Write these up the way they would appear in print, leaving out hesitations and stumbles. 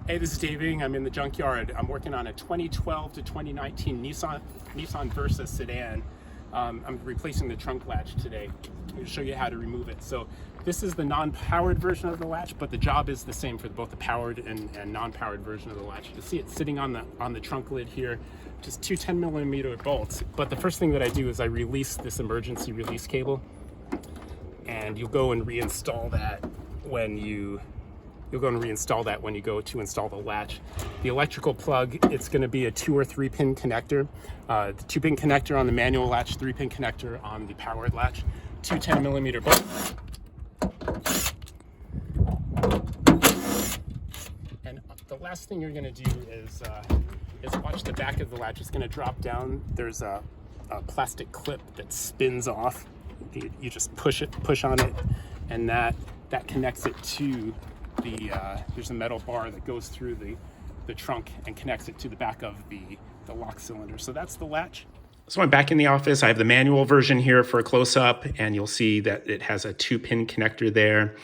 Hey, this is Daving. I'm in the junkyard. I'm working on a 2012 to 2019 Nissan Versa sedan. I'm replacing the trunk latch today. I'm going to show you how to remove it. So this is the non-powered version of the latch, but the job is the same for both the powered and non-powered version of the latch. You see it sitting on the trunk lid here, just two 10mm bolts. But the first thing that I do is I release this emergency release cable, and you'll go and reinstall that when you go to install the latch. The electrical plug, it's going to be a 2 or 3 pin connector. The 2-pin connector on the manual latch, 3-pin connector on the powered latch, two 10mm bolts. And the last thing you're going to do is watch the back of the latch. It's going to drop down. There's a plastic clip that spins off. You just push on it, and that connects it to there's a metal bar that goes through the trunk and connects it to the back of the lock cylinder. So that's the latch. So I'm back in the office. I have the manual version here for a close-up, and you'll see that it has a 2-pin connector there,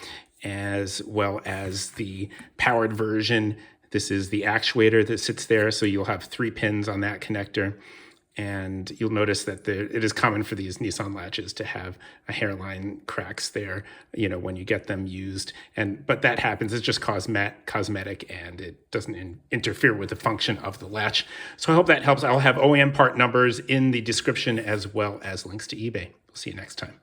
as well as the powered version. This is the actuator that sits there, so you'll have 3 pins on that connector. And you'll notice that it is common for these Nissan latches to have a hairline cracks there, when you get them used. But that happens. It's just cosmetic, and it doesn't interfere with the function of the latch. So I hope that helps. I'll have OEM part numbers in the description, as well as links to eBay. We'll see you next time.